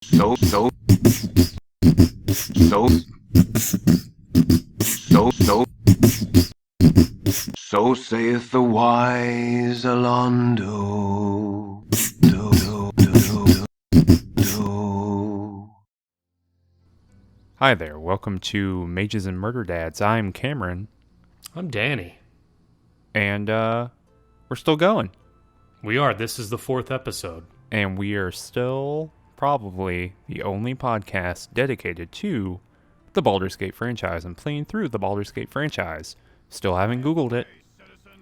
So saith the wise Alondo. Hi there, welcome to Mages and Murderdads. I'm Cameron, I'm Danny. and we're still going. We are. This is the 4th episode. And we are still probably the only podcast dedicated to the Baldur's Gate franchise and playing through the Baldur's Gate franchise. Still haven't Googled it.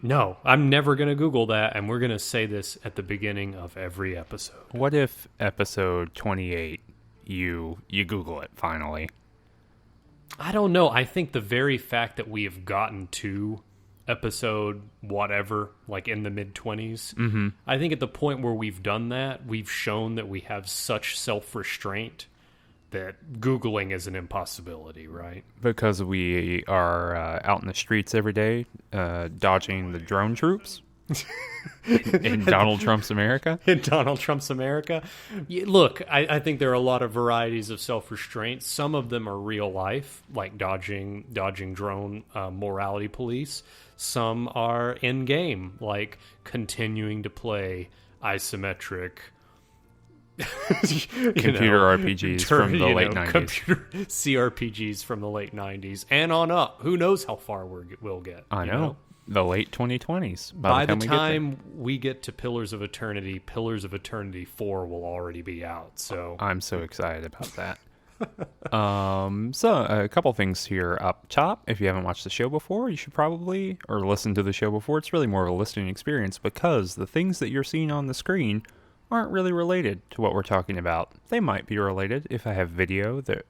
No, I'm never going to Google that, and we're going to say this at the beginning of every episode. What if episode 28, you Google it finally? I don't know. I think the very fact that we have gotten to episode whatever, like in the mid-20s, I think at the point where we've done that, we've shown that we have such self-restraint that Googling is an impossibility, right? Because we are out in the streets every day, dodging the drone troops in Donald Trump's America. In Donald Trump's America. Look, I think there are a lot of varieties of self-restraint. Some of them are real life, like dodging drone morality police. Some are in-game, like continuing to play isometric computer RPGs from the late 90s. Computer CRPGs from the late 90s and on up. Who knows how far we'll get. I know. The late 2020s. By the time we get to Pillars of Eternity 4 will already be out. So I'm so excited about that. So a couple things here up top. If you haven't watched the show before, you should probably, or listen to the show before. It's really more of a listening experience because the things that you're seeing on the screen aren't really related to what we're talking about. They might be related if I have video that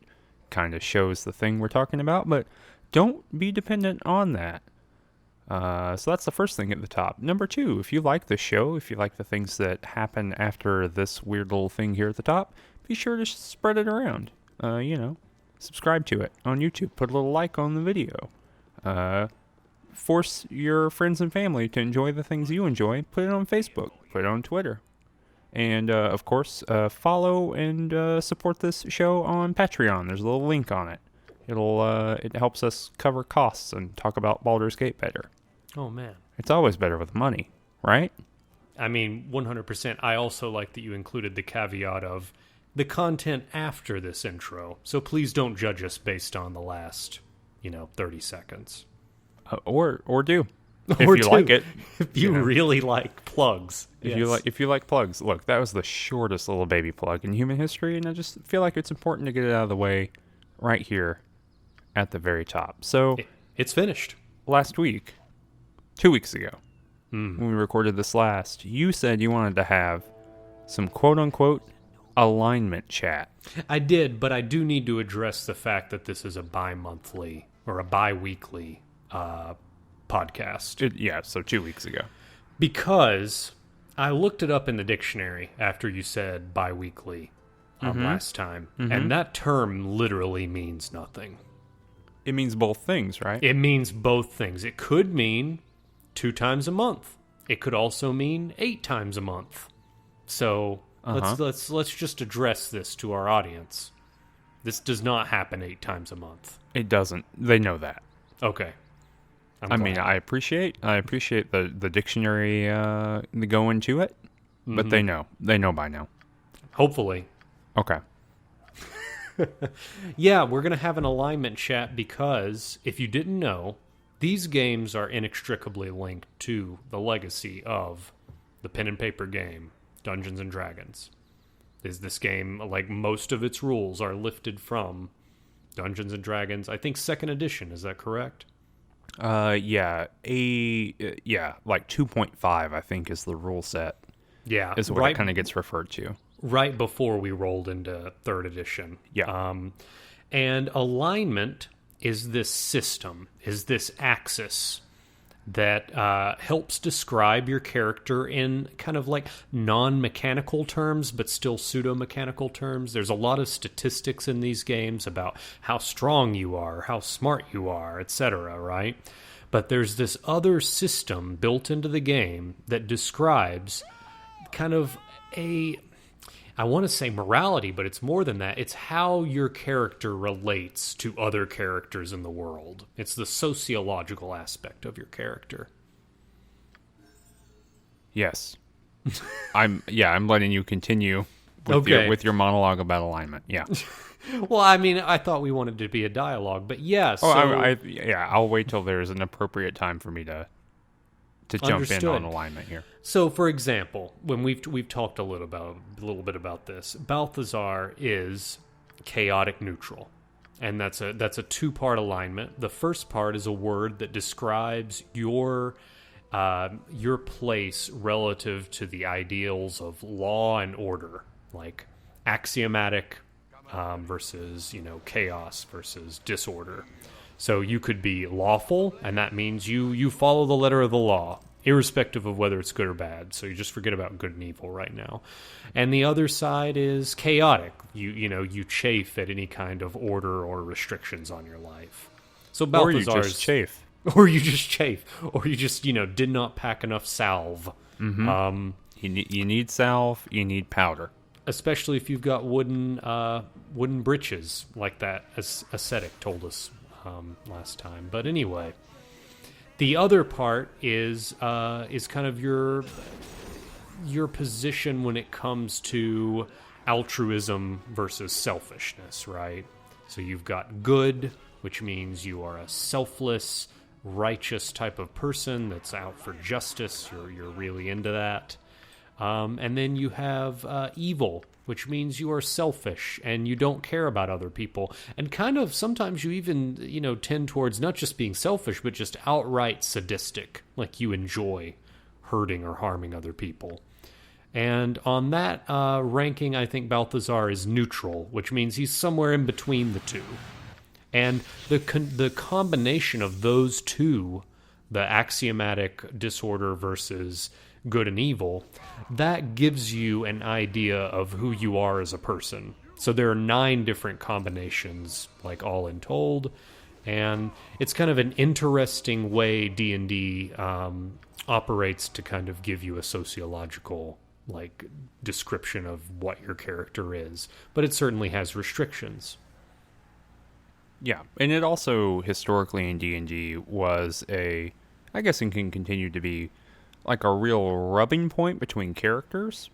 kind of shows the thing we're talking about, but don't be dependent on that. So that's the first thing at the top. Number 2, if you like the show, if you like the things that happen after this weird little thing here at the top, be sure to spread it around. Subscribe to it on YouTube. Put a little like on the video. Force your friends and family to enjoy the things you enjoy. Put it on Facebook. Put it on Twitter. And, of course, follow and support this show on Patreon. There's a little link on it. It helps us cover costs and talk about Baldur's Gate better. Oh, man. It's always better with money, right? I mean, 100%. I also like that you included the caveat of the content after this intro. So please don't judge us based on the last, 30 seconds. Or do. If Or you do. like it. If you really like plugs. If you like plugs. Look, that was the shortest little baby plug in human history, and I just feel like it's important to get it out of the way right here at the very top. So it's finished. Last week, 2 weeks ago, when we recorded this last, you said you wanted to have some quote-unquote alignment chat. I did, but I do need to address the fact that this is a bi-monthly or a bi-weekly podcast. So 2 weeks ago. Because I looked it up in the dictionary after you said bi-weekly last time, and that term literally means nothing. It means both things, right? It means both things. It could mean 2 times a month. It could also mean 8 times a month. So let's just address this to our audience. This does not happen 8 times a month. It doesn't. They know that. Okay. I appreciate the dictionary go into it, but they know by now. Hopefully. Okay. Yeah, we're going to have an alignment chat because, if you didn't know, these games are inextricably linked to the legacy of the pen and paper game, Dungeons and Dragons. This game, like most of its rules, are lifted from Dungeons and Dragons, I think 2nd edition, is that correct? Like 2.5, I think, is the rule set. Yeah. Is what it kind of gets referred to. Right before we rolled into 3rd edition. Yeah. And alignment is this system, is this axis that helps describe your character in kind of like non-mechanical terms, but still pseudo-mechanical terms. There's a lot of statistics in these games about how strong you are, how smart you are, etc., right? But there's this other system built into the game that describes kind of I want to say morality, but it's more than that. It's how your character relates to other characters in the world. It's the sociological aspect of your character. Yes. I'm letting you continue with your monologue about alignment. Yeah. Well, I mean, I thought we wanted to be a dialogue, but yeah. So, I'll wait till there's an appropriate time for me to jump in on alignment here. So, for example, when we've talked a little bit about this, Balthazar is chaotic neutral, and that's a 2-part alignment. The first part is a word that describes your place relative to the ideals of law and order, like axiomatic versus chaos versus disorder. So you could be lawful, and that means you follow the letter of the law, irrespective of whether it's good or bad. So you just forget about good and evil right now. And the other side is chaotic. You chafe at any kind of order or restrictions on your life. So Balthazar's, or you just chafe. Or you just chafe, or you just did not pack enough salve. Mm-hmm. You need salve. You need powder, especially if you've got wooden britches like that, as ascetic told us last time. But anyway, the other part is kind of your position when it comes to altruism versus selfishness, right? So you've got good, which means you are a selfless, righteous type of person that's out for justice. You're really into that. And then you have evil, which means you are selfish and you don't care about other people. And kind of sometimes you even, tend towards not just being selfish, but just outright sadistic, like you enjoy hurting or harming other people. And on that ranking, I think Balthazar is neutral, which means he's somewhere in between the two. And the combination of those two, the axiomatic disorder versus good and evil, that gives you an idea of who you are as a person. So there are 9 different combinations, like all in told, and it's kind of an interesting way D&D operates to kind of give you a sociological description of what your character is, but it certainly has restrictions. Yeah, and it also historically in D&D was I guess it can continue to be like a real rubbing point between characters.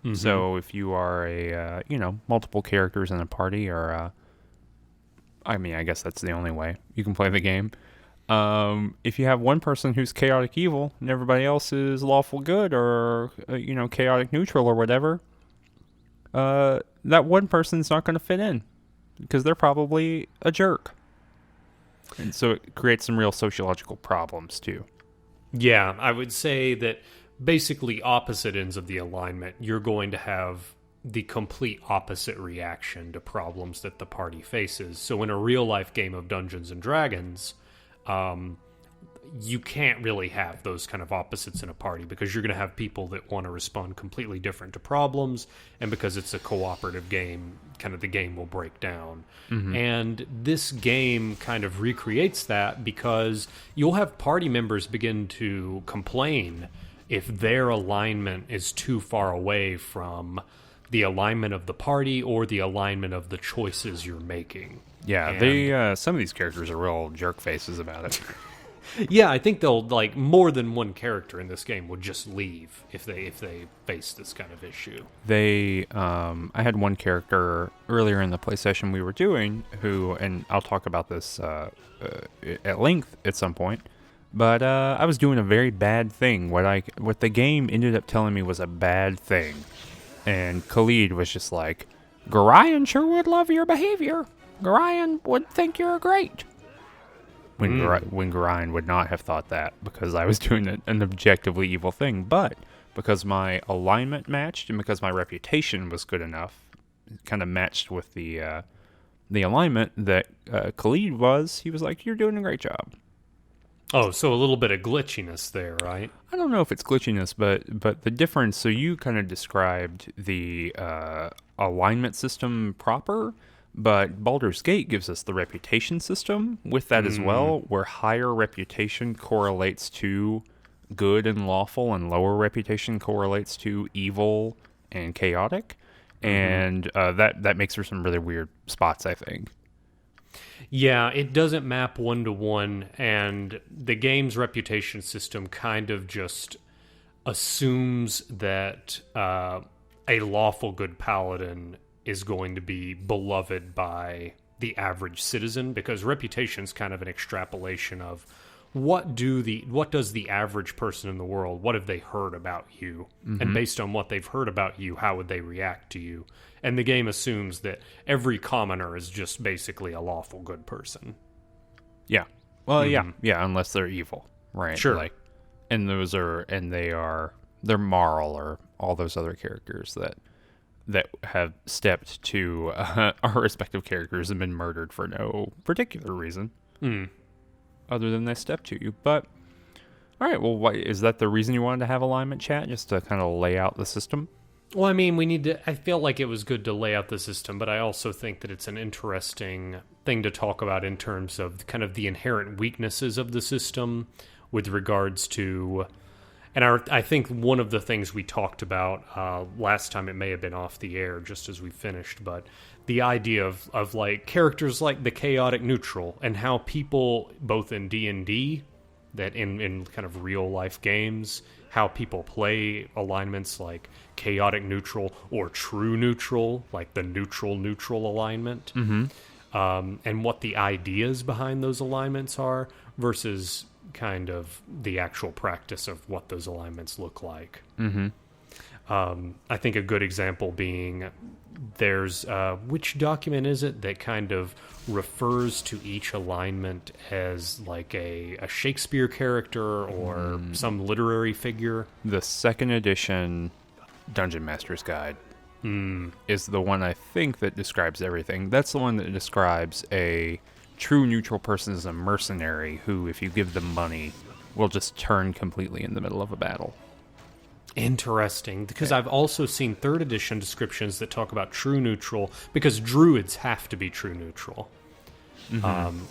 Mm-hmm. So if you are multiple characters in a party, or I guess that's the only way you can play the game. If you have one person who's chaotic evil and everybody else is lawful good, or chaotic neutral or whatever, that one person's not going to fit in because they're probably a jerk. And so it creates some real sociological problems too. Yeah, I would say that basically opposite ends of the alignment, you're going to have the complete opposite reaction to problems that the party faces. So in a real-life game of Dungeons & Dragons, you can't really have those kind of opposites in a party because you're going to have people that want to respond completely different to problems, and because it's a cooperative game, kind of the game will break down. Mm-hmm. And this game kind of recreates that because you'll have party members begin to complain if their alignment is too far away from the alignment of the party or the alignment of the choices you're making. Yeah, some of these characters are real jerk faces about it. Yeah, I think they'll more than one character in this game would just leave if they face this kind of issue. I had one character earlier in the play session we were doing who, and I'll talk about this at length at some point, but I was doing a very bad thing. What the game ended up telling me was a bad thing, and Khalid was just like, "Gorion sure would love your behavior. Gorion would think you're great." When Gorion would not have thought that because I was doing an objectively evil thing. But because my alignment matched and because my reputation was good enough, it kind of matched with the alignment that Khalid was, he was like, "You're doing a great job." Oh, so a little bit of glitchiness there, right? I don't know if it's glitchiness, but the difference, so you kind of described the alignment system proper, but Baldur's Gate gives us the reputation system with that as well, where higher reputation correlates to good and lawful, and lower reputation correlates to evil and chaotic. and that makes for some really weird spots, I think. Yeah, it doesn't map 1-to-1, and the game's reputation system kind of just assumes that a lawful good paladin is going to be beloved by the average citizen, because reputation's kind of an extrapolation of what does the average person in the world, what have they heard about you? And based on what they've heard about you, how would they react to you? And the game assumes that every commoner is just basically a lawful good person. Yeah. Well, yeah, unless they're evil, right? Sure. Like, and they're Marl or all those other characters that have stepped to our respective characters and been murdered for no particular reason. Other than they step to you. But, all right, well, is that the reason you wanted to have alignment chat, just to kind of lay out the system? Well, I mean, I feel like it was good to lay out the system, but I also think that it's an interesting thing to talk about in terms of kind of the inherent weaknesses of the system with regards to, and I think one of the things we talked about last time, it may have been off the air just as we finished, but the idea of like characters like the chaotic neutral, and how people, both in D&D, that in kind of real life games, how people play alignments like chaotic neutral or true neutral, like the neutral alignment, and what the ideas behind those alignments are versus kind of the actual practice of what those alignments look like. I think a good example being, there's which document is it that kind of refers to each alignment as like a Shakespeare character or some literary figure? The second edition Dungeon Master's Guide is the one, I think, that describes everything. That's the one that describes a true neutral person as a mercenary who, if you give them money, will just turn completely in the middle of a battle. Interesting, because I've also seen 3rd edition descriptions that talk about true neutral, because druids have to be true neutral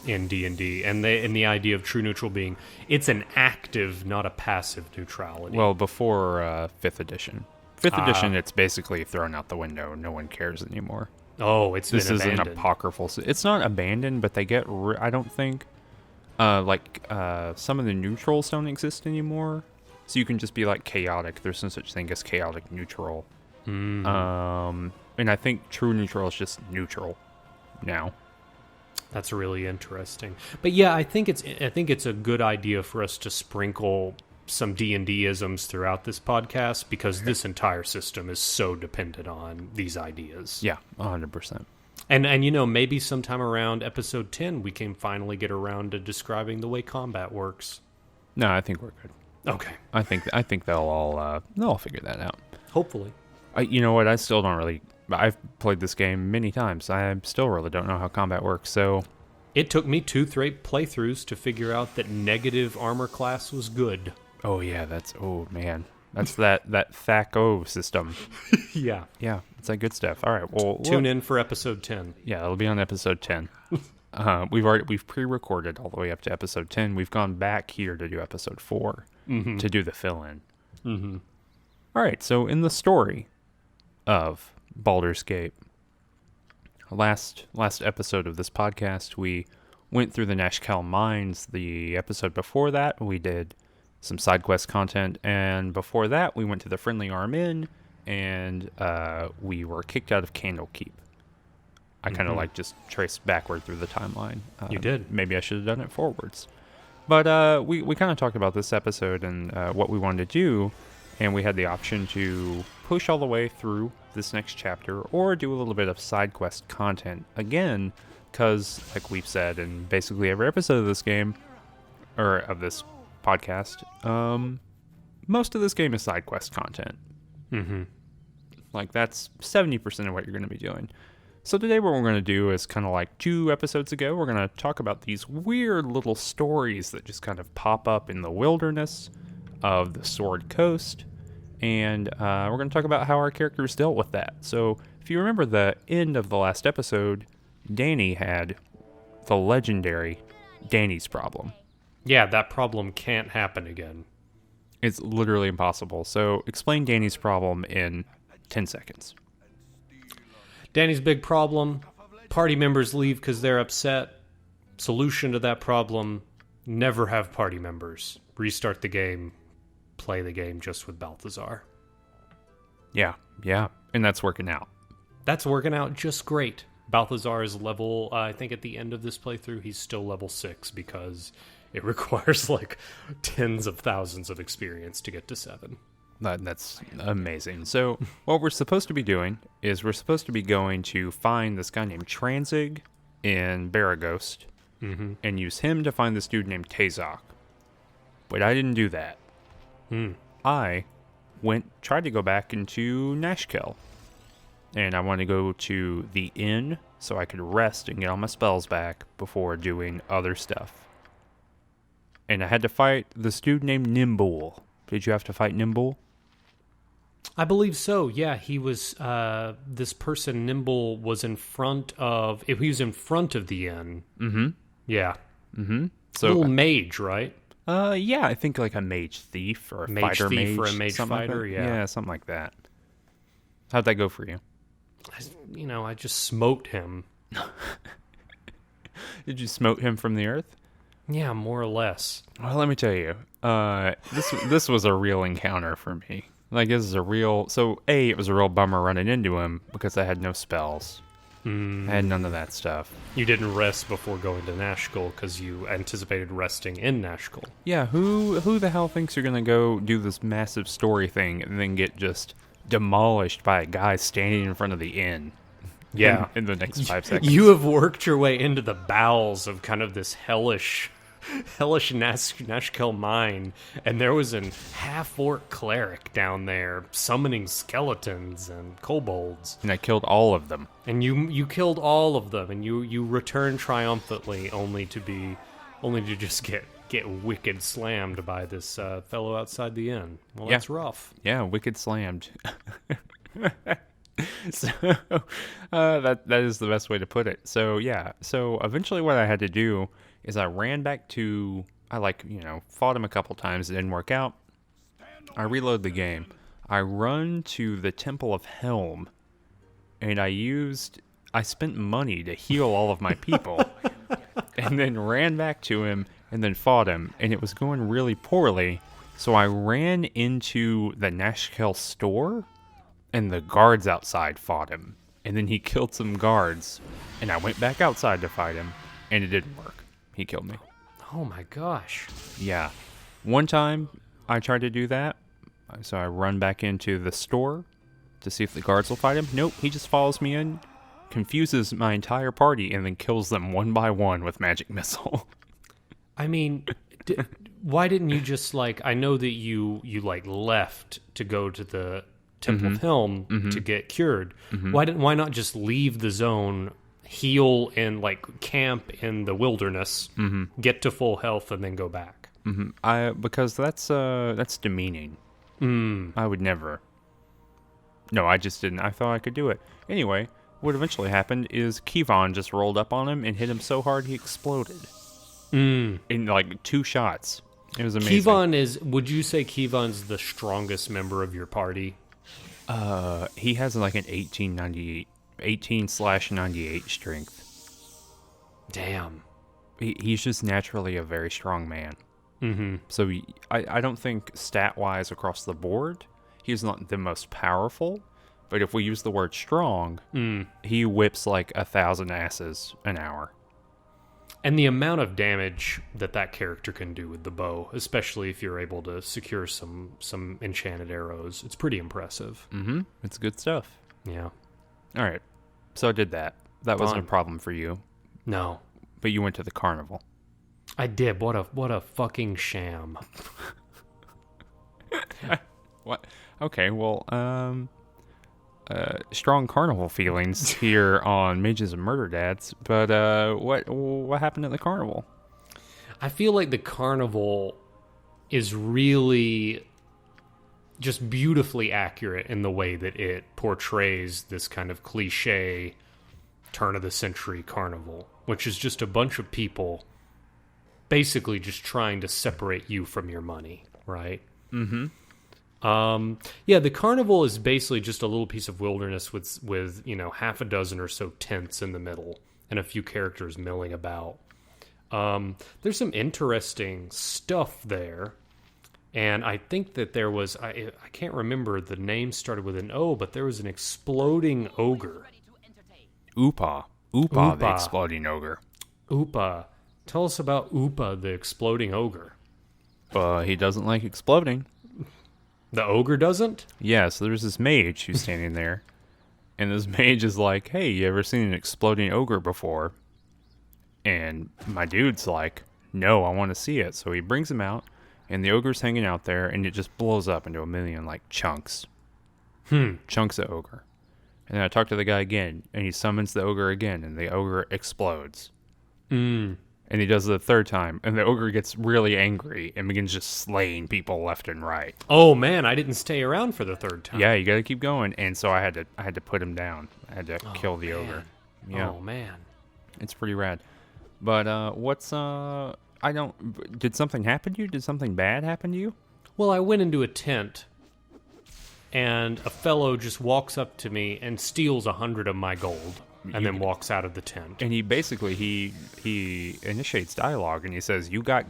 in D&D, and the idea of true neutral being it's an active, not a passive neutrality. Well, before 5th edition. 5th edition, it's basically thrown out the window. No one cares anymore. Oh, this is abandoned. An apocryphal. It's not abandoned, but they get. I don't think, some of the neutrals don't exist anymore. So you can just be like chaotic. There's no such thing as chaotic neutral. And I think true neutral is just neutral now. That's really interesting. But yeah, I think it's a good idea for us to sprinkle some D&D-isms throughout this podcast, because this entire system is so dependent on these ideas. Yeah, 100%. And maybe sometime around episode 10 we can finally get around to describing the way combat works. No, I think we're good. Okay. I think they'll all figure that out. Hopefully. You know what? I still don't really. I've played this game many times. I still really don't know how combat works. So it took me 2 playthroughs to figure out that negative armor class was good. Oh yeah, that's that THAC-O system. Yeah, it's that good stuff. All right, well, tune in for episode 10. Yeah, it'll be on episode 10. We've pre-recorded all the way up to episode 10. We've gone back here to do episode 4 to do the fill-in. All right, so in the story of Baldur's Gate, last episode of this podcast, we went through the Nashkel mines. The episode before that, we did some side quest content, and before that, we went to the Friendly Arm Inn, and we were kicked out of Candlekeep. I kind of just traced backward through the timeline. You did. Maybe I should have done it forwards. But we kind of talked about this episode and what we wanted to do, and we had the option to push all the way through this next chapter or do a little bit of side quest content again, because, like we've said in basically every episode of this game, or of this podcast, most of this game is side quest content. Like, that's 70% of what you're going to be doing. So today what we're going to do is kind of like 2 episodes ago, we're going to talk about these weird little stories that just kind of pop up in the wilderness of the Sword Coast, and we're going to talk about how our characters dealt with that. So if you remember the end of the last episode, Danny had the legendary Danny's problem. Yeah, that problem can't happen again. It's literally impossible. So explain Danny's problem in 10 seconds. Danny's big problem, party members leave because they're upset. Solution to that problem, never have party members. Restart the game, play the game just with Balthazar. Yeah, and that's working out. That's working out just great. Balthazar is level, I think at the end of this playthrough, he's still level 6 because it requires like tens of thousands of experience to get to 7. That's amazing. So what we're supposed to be doing is we're supposed to be going to find this guy named Transig in Baragost and use him to find this dude named Tazok. But I didn't do that. I tried to go back into Nashkel. And I want to go to the inn so I could rest and get all my spells back before doing other stuff. And I had to fight this dude named Nimble. Did you have to fight Nimble? I believe so. Yeah, he was. This person Nimble was in front of. If he was in front of the inn. Mm-hmm. Yeah. Mm-hmm. So little mage, right? Yeah, I think like a mage thief or a fighter mage or a mage fighter. Like yeah, something like that. How'd that go for you? I just smoked him. Did you smote him from the earth? Yeah, more or less. Well, let me tell you, this was a real encounter for me. Like, this is a real... So, it was a real bummer running into him because I had no spells. I had none of that stuff. You didn't rest before going to Nashkel because you anticipated resting in Nashkel. Yeah, who the hell thinks you're going to go do this massive story thing and then get just demolished by a guy standing in front of the inn? Yeah. In the next 5 seconds. You have worked your way into the bowels of kind of this hellish Nashkel mine, and there was an half-orc cleric down there summoning skeletons and kobolds. And I killed all of them. And you killed all of them, and you returned triumphantly, only to just get wicked slammed by this fellow outside the inn. Well, that's rough. Yeah, wicked slammed. So that is the best way to put it. So yeah, so eventually what I had to do is I ran back to, fought him a couple times, it didn't work out. I reload the game. I run to the Temple of Helm, and I spent money to heal all of my people, and then ran back to him, and then fought him, and it was going really poorly, so I ran into the Nashkel store, and the guards outside fought him, and then he killed some guards, and I went back outside to fight him, and it didn't work. He killed me. Oh my gosh. Yeah. One time I tried to do that, so I run back into the store to see if the guards will fight him. Nope, he just follows me in, confuses my entire party, and then kills them one by one with magic missile. I mean, why didn't you just I know that you left to go to the Temple of Helm to get cured. Why not just leave the zone, heal and camp in the wilderness, get to full health, and then go back? Because that's demeaning. I would never. No, I just didn't. I thought I could do it. Anyway, what eventually happened is Kevon just rolled up on him and hit him so hard he exploded. In 2 shots. It was amazing. Would you say Kevon's the strongest member of your party? He has an 18/98 strength. Damn. He's just naturally a very strong man. So I don't think stat-wise across the board, he's not the most powerful. But if we use the word strong, he whips 1,000 asses an hour. And the amount of damage that character can do with the bow, especially if you're able to secure some enchanted arrows, it's pretty impressive. It's good stuff. Yeah. All right. So I did that. That wasn't a problem for you. No. But you went to the carnival. I did. What a fucking sham. What? Okay, well, strong carnival feelings here on Mages and Murderdads, but what happened at the carnival? I feel like the carnival is really just beautifully accurate in the way that it portrays this kind of cliche turn-of-the-century carnival, which is just a bunch of people basically just trying to separate you from your money, right? Yeah, the carnival is basically just a little piece of wilderness with half a dozen or so tents in the middle and a few characters milling about. There's some interesting stuff there, and I think that there was I can't remember the name started with an O, but there was an exploding ogre. Oopa, the exploding ogre. Oopa, tell us about Oopa, the exploding ogre. He doesn't like exploding. The ogre doesn't? Yeah, so there's this mage who's standing there, and this mage is like, hey, you ever seen an exploding ogre before? And my dude's like, no, I want to see it. So he brings him out, and the ogre's hanging out there, and it just blows up into a million, chunks. Chunks of ogre. And then I talk to the guy again, and he summons the ogre again, and the ogre explodes. And he does it the third time, and the ogre gets really angry and begins just slaying people left and right. Oh man, I didn't stay around for the third time. Yeah, you got to keep going, and so I had to put him down. I had to kill the ogre. Yeah. Oh man, it's pretty rad. But did something happen to you? Did something bad happen to you? Well, I went into a tent, and a fellow just walks up to me and steals 100 of my gold. And then walks out of the tent. And he basically, he initiates dialogue, and he says, you got,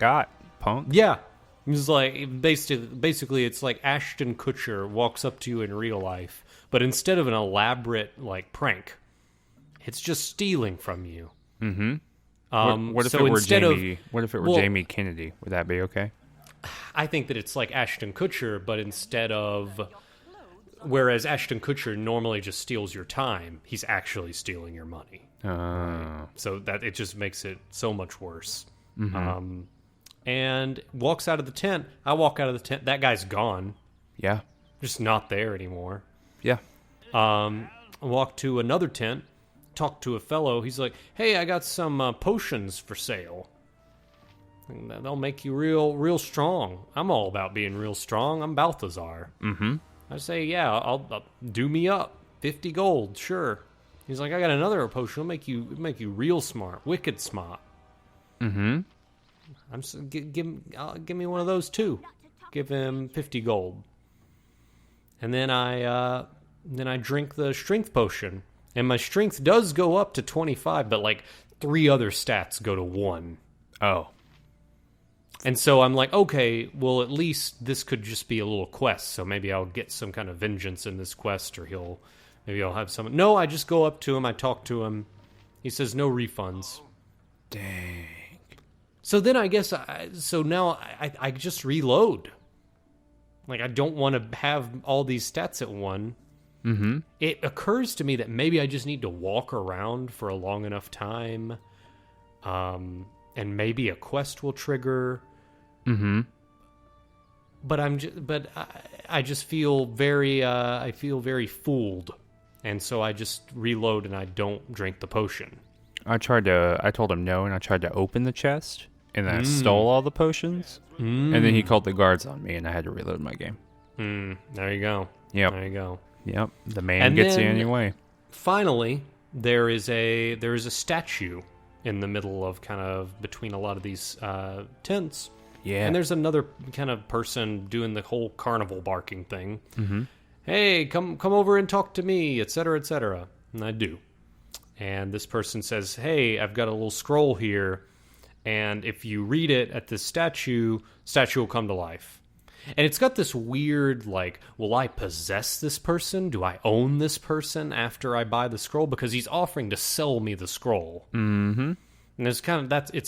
punk? Yeah. He's like, basically, it's like Ashton Kutcher walks up to you in real life, but instead of an elaborate, prank, it's just stealing from you. Mm-hmm. What if it were Jamie? What if it were Jamie Kennedy? Would that be okay? I think that it's like Ashton Kutcher, but instead of... Whereas Ashton Kutcher normally just steals your time, he's actually stealing your money. Right? So that it just makes it so much worse. Mm-hmm. And walks out of the tent. I walk out of the tent. That guy's gone. Yeah. Just not there anymore. Yeah. I walk to another tent, talk to a fellow. He's like, hey, I got some potions for sale. And they'll make you real strong. I'm all about being real strong. I'm Balthazar. Mm-hmm. I say, yeah, I'll do me up. 50 gold, sure. He's like, I got another potion. It'll make you real smart, wicked smart. Mm-hmm. Give me one of those too. Give him 50 gold. And then I drink the strength potion, and my strength does go up to 25, but 3 other stats go to 1. Oh. And so I'm like, okay, well, at least this could just be a little quest, so maybe I'll get some kind of vengeance in this quest, or maybe I'll have some... No, I just go up to him, I talk to him. He says, no refunds. Dang. So then I guess, now I just reload. I don't want to have all these stats at 1. Mm-hmm. It occurs to me that maybe I just need to walk around for a long enough time, and maybe a quest will trigger. Mm-hmm. But I just feel very fooled, and so I just reload and I don't drink the potion. I told him no, and I tried to open the chest, and then I stole all the potions, and then he called the guards on me, and I had to reload my game. There you go. Yep. There you go. Yep. The man gets you anyway. Finally, there is a statue in the middle of kind of between a lot of these tents. Yeah. And there's another kind of person doing the whole carnival barking thing. Mm-hmm. Hey, come over and talk to me, etc., etc. And I do. And this person says, hey, I've got a little scroll here, and if you read it at this statue will come to life. And it's got this weird, will I possess this person? Do I own this person after I buy the scroll? Because he's offering to sell me the scroll. Mm-hmm. And it's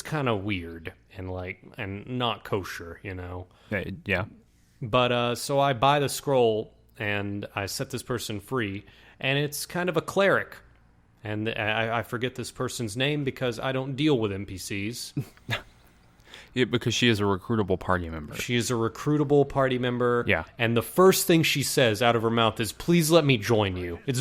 kind of weird and not kosher, Yeah. But so I buy the scroll and I set this person free, and it's kind of a cleric. And I forget this person's name because I don't deal with NPCs. Yeah, because she is a recruitable party member. She is a recruitable party member. Yeah. And the first thing she says out of her mouth is, please let me join you. It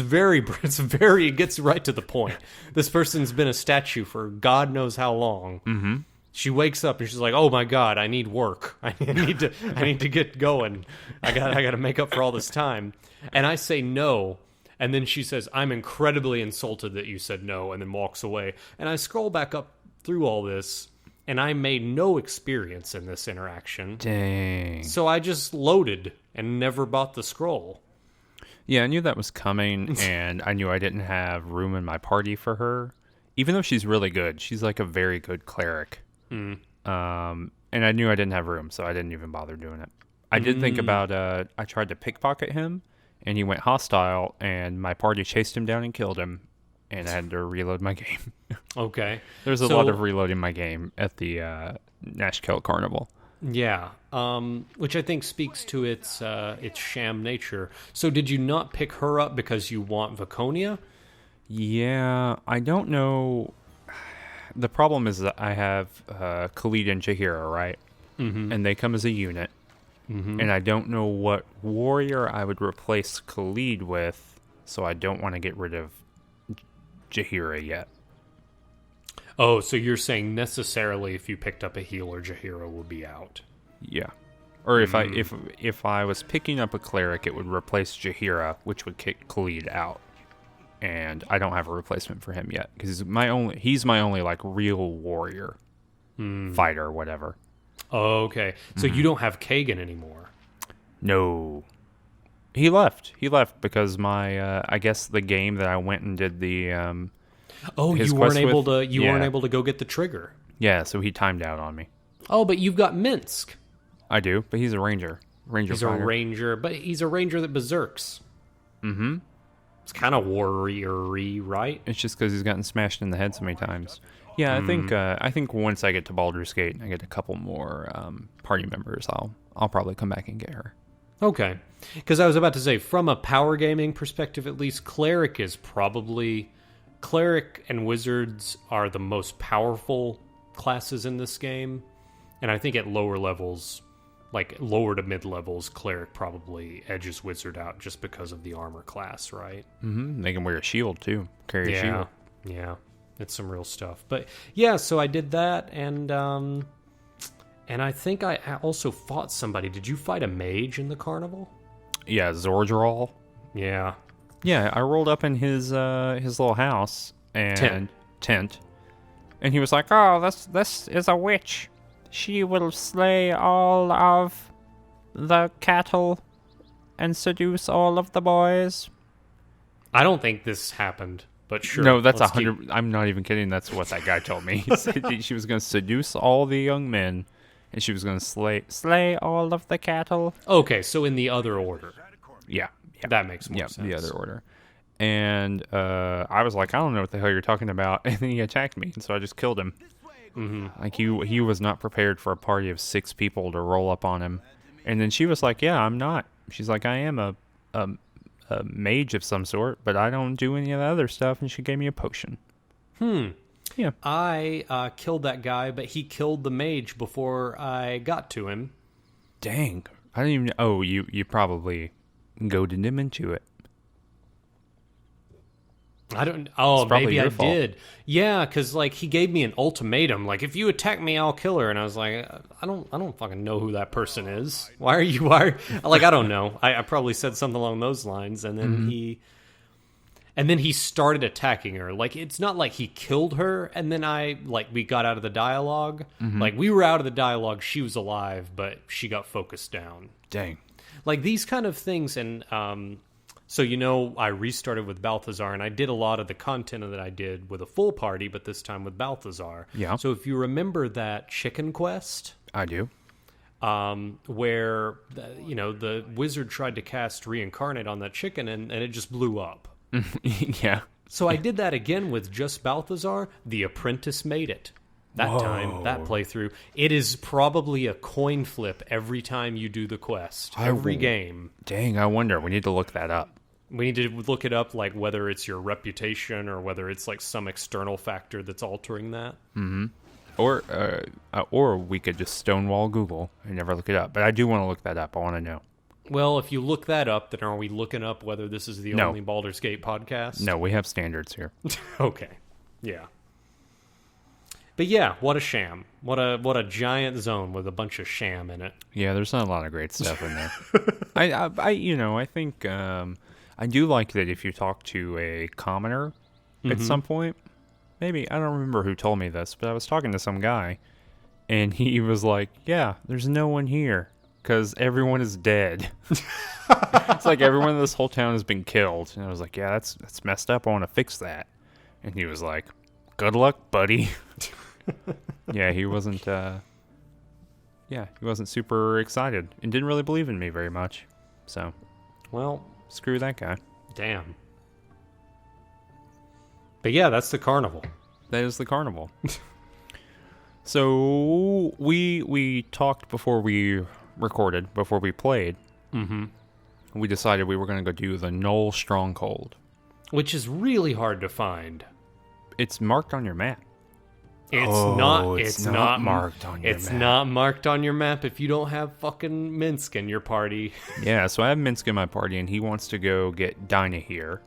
gets right to the point. This person's been a statue for God knows how long. Mm-hmm. She wakes up and she's like, oh my God, I need work. I need to get going. I got to make up for all this time. And I say no. And then she says, I'm incredibly insulted that you said no, and then walks away. And I scroll back up through all this, and I made no experience in this interaction. Dang. So I just loaded and never bought the scroll. Yeah, I knew that was coming, and I knew I didn't have room in my party for her. Even though she's really good. She's like a very good cleric. And I knew I didn't have room, so I didn't even bother doing it. I did think about, I tried to pickpocket him, and he went hostile, and my party chased him down and killed him, and I had to reload my game. Okay. There's a lot of reloading my game at the Nashkel carnival. Yeah, which I think speaks to its sham nature. So did you not pick her up because you want Viconia? Yeah, I don't know. The problem is that I have Khalid and Jahira, right? Mm-hmm. And they come as a unit. Mm-hmm. And I don't know what warrior I would replace Khalid with, so I don't want to get rid of Jahira yet. Oh, so you're saying necessarily if you picked up a healer, Jahira would be out. Yeah. Or if I was picking up a cleric, it would replace Jahira, which would kick Khalid out. And I don't have a replacement for him yet because he's my only like real warrior fighter or whatever. Oh, okay. So you don't have Kagan anymore. No. He left because my I guess the game that I went and did the you weren't able to go get the trigger. Yeah, so he timed out on me. Oh, but you've got Minsk. I do, but he's a ranger. He's fighter. A ranger, but he's a ranger that berserks. Mm-hmm. It's kind of warrior-y, right? It's just because he's gotten smashed in the head so many times. Yeah, I think once I get to Baldur's Gate and I get a couple more party members, I'll probably come back and get her. Okay, because I was about to say, from a power gaming perspective, at least, cleric and wizards are the most powerful classes in this game, and I think at lower levels, like lower to mid levels, cleric probably edges wizard out just because of the armor class, right? Mm-hmm. They can wear a shield too, carry a shield. Yeah, it's some real stuff. But yeah, so I did that, and I think I also fought somebody. Did you fight a mage in the carnival? Yeah, Zordral. Yeah. Yeah, I rolled up in his little house and tent, and he was like, "Oh, this is a witch. She will slay all of the cattle and seduce all of the boys." I don't think this happened, but sure. No, that's 100. I'm not even kidding. That's what that guy told me. He said she was going to seduce all the young men, and she was going to slay all of the cattle. Okay, so in the other order. Yeah. That makes more sense. The other order. And I was like, I don't know what the hell you're talking about. And then he attacked me, and so I just killed him. Mm-hmm. Like he was not prepared for a party of 6 people to roll up on him. And then she was like, "Yeah, I'm not." She's like, "I am a mage of some sort, but I don't do any of the other stuff." And she gave me a potion. Yeah. I killed that guy, but he killed the mage before I got to him. Dang, I didn't even. Oh, you probably goaded him into it. I don't. Oh, maybe I did. Yeah, because like he gave me an ultimatum. Like, if you attack me, I'll kill her. And I was like, I don't fucking know who that person is. Why are you? Like, I don't know. I probably said something along those lines, and then he started attacking her. Like, it's not like he killed her, and then we got out of the dialogue. Mm-hmm. Like, we were out of the dialogue. She was alive, but she got focused down. Dang. Like these kind of things, and so, I restarted with Balthazar, and I did a lot of the content that I did with a full party, but this time with Balthazar. Yeah. So if you remember that chicken quest... I do. Where, the wizard tried to cast Reincarnate on that chicken, and it just blew up. Yeah. So I did that again with just Balthazar. The apprentice made it. That playthrough. It is probably a coin flip every time you do the quest. Every game. Dang, I wonder. We need to look that up. We need to look it up, like whether it's your reputation or whether it's like some external factor that's altering that. Mm-hmm. Or we could just stonewall Google and never look it up. But I do want to look that up. I want to know. Well, if you look that up, then are we looking up whether this is the only Baldur's Gate podcast? No, we have standards here. Okay. Yeah. But yeah, what a sham. What a giant zone with a bunch of sham in it. Yeah, there's not a lot of great stuff in there. I think I do like that if you talk to a commoner at some point, maybe, I don't remember who told me this, but I was talking to some guy, and he was like, "Yeah, there's no one here." because everyone is dead. It's like everyone in this whole town has been killed. And I was like, yeah, that's messed up. I want to fix that. And he was like, good luck, buddy. Yeah, he wasn't super excited and didn't really believe in me very much. So, Well, screw that guy. damn. But yeah, that's the carnival. That is the carnival. So we talked before we recorded, before we played. Mm-hmm. We decided we were going to go do the Gnoll stronghold. Which is really hard to find. It's marked on your map. It's not marked on your map. It's not marked on your map if you don't have fucking Minsk in your party. Yeah, so I have Minsk in my party, and he wants to go get Dinah here,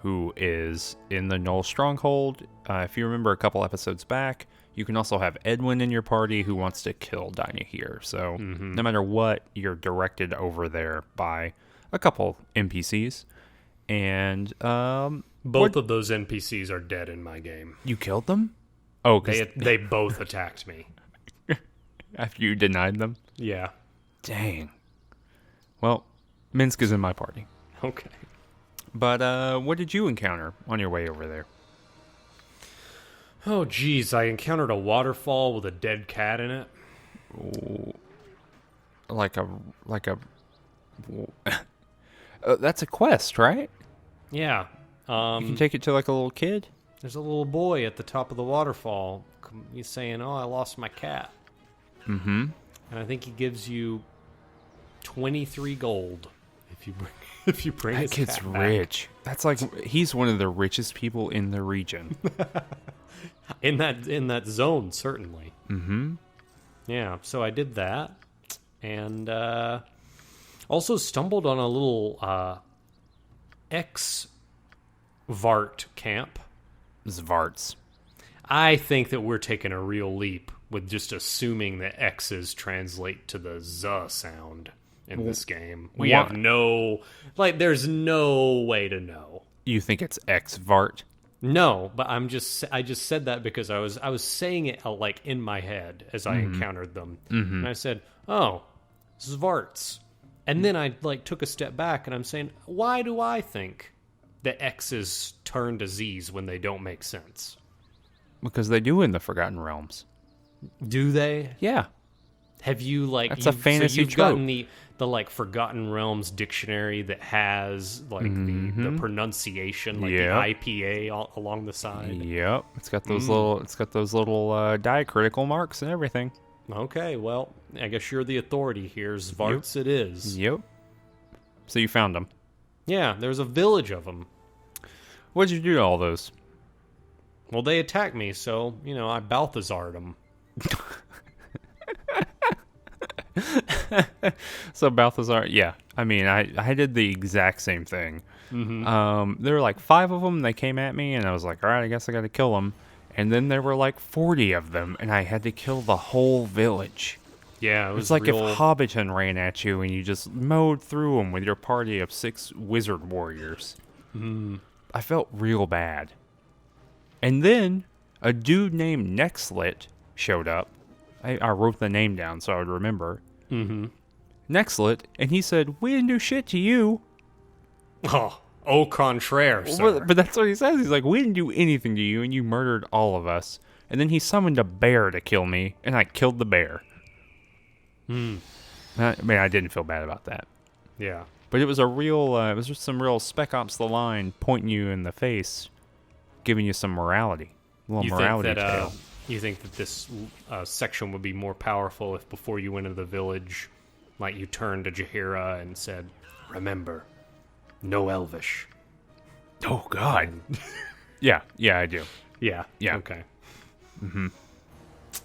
who is in the Gnoll stronghold. If you remember a couple episodes back, you can also have Edwin in your party who wants to kill Dinah here. So no matter what, you're directed over there by a couple NPCs. And Both of those NPCs are dead in my game. you killed them? Oh, because They both attacked me. after you denied them? Yeah. Dang. Well, Minsk is in my party. Okay. But what did you encounter on your way over there? Oh, geez. I encountered a waterfall with a dead cat in it. Like a that's a quest, right? Yeah. You can take it to like a little kid. There's a little boy at the top of the waterfall. He's saying, "Oh, I lost my cat." Mm-hmm. And I think he gives you 23 gold if you bring That his kid's cat back. rich. That's like he's one of the richest people in the region. In that zone, certainly. Mm-hmm. Yeah, so I did that, and also stumbled on a little ex-Vart camp. Zvarts. I think that we're taking a real leap with just assuming that X's translate to the Z sound in this game. We have there's no way to know. You think it's X-Vart? No, but I just said that because I was saying it like in my head as I encountered them, and I said, "Oh, Zvarts," and then I like took a step back and I'm saying, "Why do I think that X's turn to Z's when they don't make sense?" Because they do in the Forgotten Realms. Do they? Yeah. Have you like That's a fantasy so you've trope. gotten the like Forgotten Realms dictionary that has like the pronunciation, like the IPA along the side? Yep. It's got those little diacritical marks and everything. Okay, well, I guess you're the authority here. Zvarts it is. Yep. So you found them. Yeah, there's a village of them. What did you do to all those? Well, they attacked me, so, I Balthazar'd them. So Balthazar, yeah. I mean, I did the exact same thing. There were like 5 of them. They came at me, and I was like, all right, I guess I got to kill them. And then there were like 40 of them, and I had to kill the whole village. Yeah, it was It's like real... if Hobbiton ran at you, and you just mowed through them with your party of 6 wizard warriors. I felt real bad. And then a dude named Nexlet showed up. I wrote the name down so I would remember. Nexlet, and he said, "We didn't do shit to you." Au contraire, sir. But that's what he says. He's like, "We didn't do anything to you, and you murdered all of us." And then he summoned a bear to kill me, and I killed the bear. I mean, I didn't feel bad about that. Yeah. But it was it was just some real Spec Ops The Line pointing you in the face, giving you some morality. A little morality tale. You think that this section would be more powerful if before you went into the village, like you turned to Jaheira and said, "Remember, no Elvish." Oh, God. Yeah, I do. Yeah. Yeah. Okay.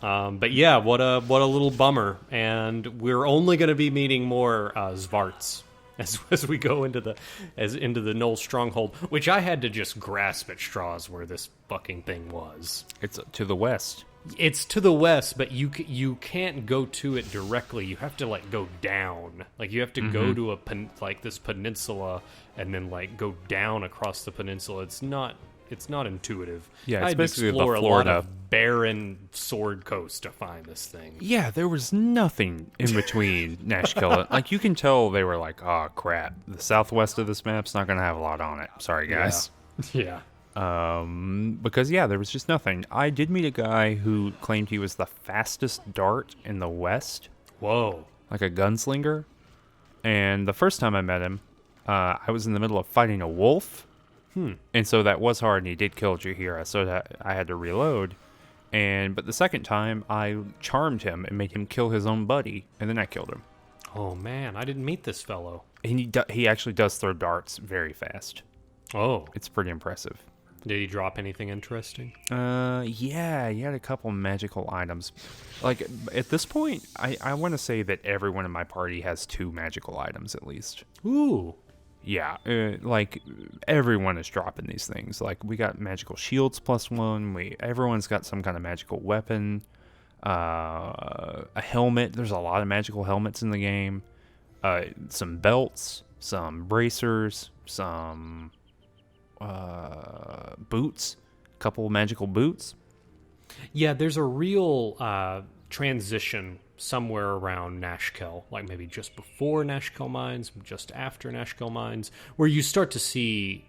But yeah, what a little bummer, and we're only going to be meeting more Zvarts as we go into the Gnoll stronghold, which I had to just grasp at straws where this fucking thing was. It's to the west. It's to the west, but you can't go to it directly. You have to like go down. Like you have to go to this peninsula and then like go down across the peninsula. It's not it's not intuitive. Yeah, I it's had to basically the explore a lot Florida. of barren Sword Coast to find this thing. Yeah, there was nothing in between Nashkel. Like, you can tell they were like, oh, crap. The southwest of this map's not going to have a lot on it. Sorry, guys. Yeah. Because, yeah, there was just nothing. I did meet a guy who claimed he was the fastest dart in the West. Whoa. Like a gunslinger. And the first time I met him, I was in the middle of fighting a wolf. And so that was hard, and he did kill Jahira, so that I had to reload. But the second time, I charmed him and made him kill his own buddy, and then I killed him. Oh, man, I didn't meet this fellow. And he actually does throw darts very fast. Oh. It's pretty impressive. Did he drop anything interesting? Yeah, he had a couple magical items. Like, at this point, I want to say that everyone in my party has 2 magical items at least. Ooh. Yeah, like, everyone is dropping these things. Like, we got magical shields +1. Everyone's got some kind of magical weapon. A helmet. There's a lot of magical helmets in the game. Some belts, some bracers, some boots, a couple magical boots. Yeah, there's a real transition somewhere around Nashkel, like maybe just before Nashkel Mines, just after Nashkel Mines, where you start to see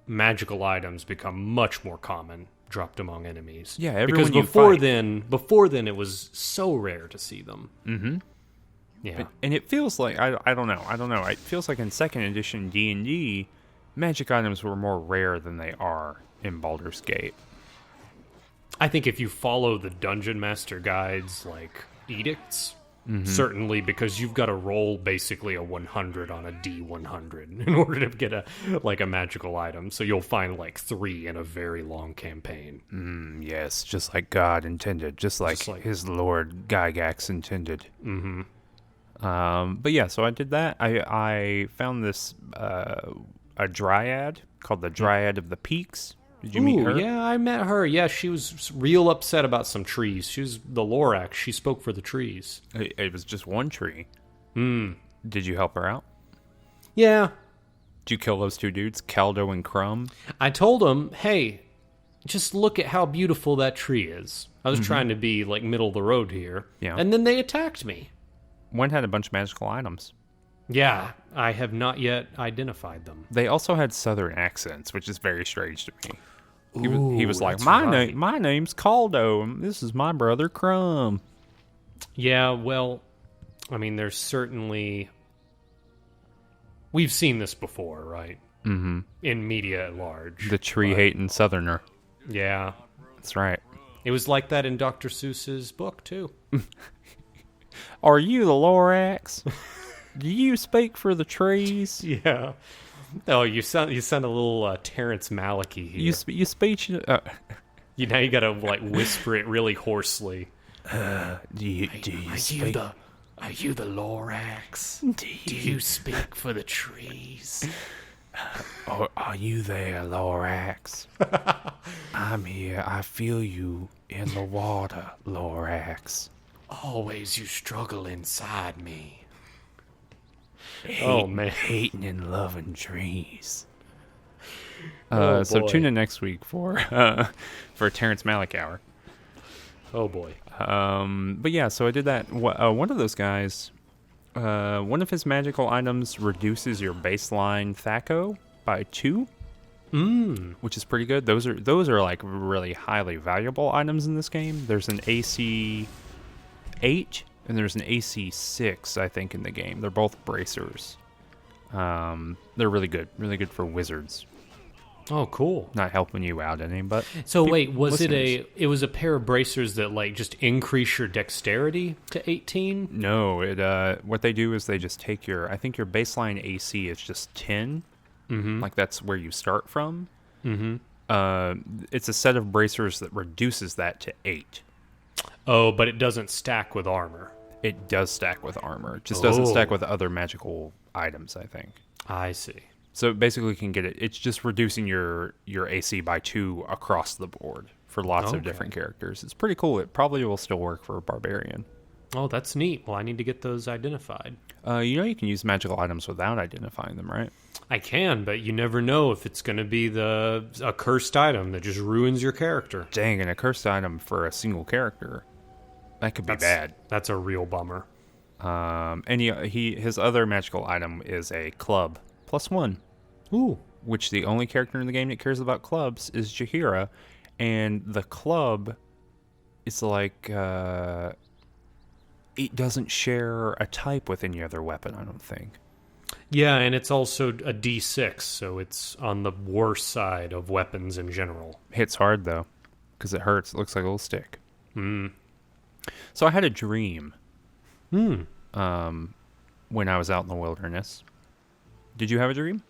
magical items become much more common dropped among enemies. Yeah, everyone because you before then it was so rare to see them. Mm-hmm. Yeah, And it feels like I don't know. It feels like in second edition D&D, magic items were more rare than they are in Baldur's Gate. I think if you follow the Dungeon Master Guide's like edicts, certainly, because you've got to roll basically a 100 on a D100 in order to get a magical item. So you'll find like 3 in a very long campaign. Yes, just like God intended, just like his Lord Gygax intended. Mm-hmm. But yeah, so I did that. I found this a dryad called the Dryad of the Peaks. Did you meet her? Yeah, I met her. Yeah, she was real upset about some trees. She was the Lorax. She spoke for the trees. It was just one tree. Did you help her out? Yeah. Did you kill those 2 dudes, Caldo and Crumb? I told them, hey, just look at how beautiful that tree is. I was trying to be like middle of the road here. Yeah. And then they attacked me. One had a bunch of magical items. Yeah, I have not yet identified them. They also had southern accents, which is very strange to me. He was like, that's my right. name's Caldo, and this is my brother Crumb. Yeah, well, I mean, there's certainly... We've seen this before, right? Mm-hmm. In media at large. The tree-hating southerner. Yeah. That's right. It was like that in Dr. Seuss's book, too. Are you the Lorax? Do you speak for the trees? Yeah. Oh, you sound a little Terrence Malicky here. You speech. Now you gotta like whisper it really hoarsely. Do you speak? Are you the Lorax? Do you speak for the trees? Are you there, Lorax? I'm here. I feel you in the water, Lorax. Always you struggle inside me. Oh man, hating and loving trees. So tune in next week for Terrence Malick Hour. Oh boy. But yeah, so I did that. One of those guys, one of his magical items reduces your baseline Thaco by 2, which is pretty good. Those are like really highly valuable items in this game. There's an AC 8 and there's an AC 6, I think, in the game. They're both bracers. They're really good for wizards. Oh, cool. Not helping you out any, but so wait, was listeners. it was a pair of bracers that like just increase your dexterity to 18? No, what they do is they just take I think your baseline AC is just 10. Like that's where you start from. It's a set of bracers that reduces that to 8. Oh, but it doesn't stack with armor. It does stack with armor. It just doesn't stack with other magical items, I think. I see. So basically you can get it. It's just reducing your AC by 2 across the board for lots of different characters. It's pretty cool. It probably will still work for a barbarian. Oh, that's neat. Well, I need to get those identified. You can use magical items without identifying them, right? I can, but you never know if it's going to be a cursed item that just ruins your character. Dang, and a cursed item for a single character. That could be bad. That's a real bummer. His other magical item is a club. +1. Ooh. Which the only character in the game that cares about clubs is Jaheira. And the club is like... it doesn't share a type with any other weapon, I don't think. Yeah, and it's also a D6, so it's on the worse side of weapons in general. Hits hard, though, because it hurts. It looks like a little stick. So I had a dream when I was out in the wilderness. Did you have a dream?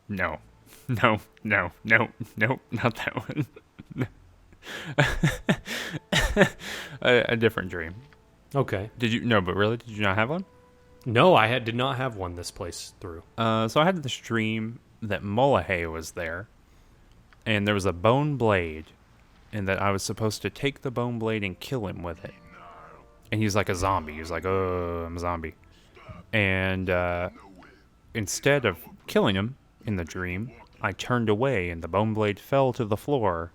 No. No, not that one. A different dream. Okay. Did you? No, but really, did you not have one? No, I did not have one this place through. So I had this dream that Molahay was there, and there was a bone blade, and that I was supposed to take the bone blade and kill him with it. And he's like a zombie. He's like, oh, I'm a zombie. And instead of killing him in the dream, I turned away, and the bone blade fell to the floor,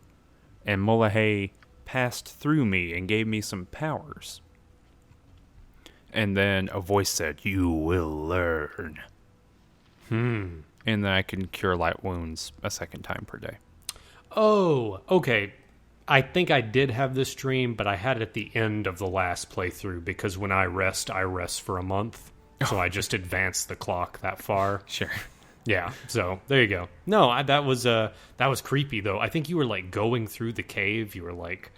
and Molahay passed through me and gave me some powers. And then a voice said, "You will learn." And then I can cure light wounds a second time per day. Oh, okay. I think I did have this dream, but I had it at the end of the last playthrough because when I rest for a month. So I just advanced the clock that far. Sure. Yeah, so there you go. No, that was creepy though. I think you were like going through the cave. You were like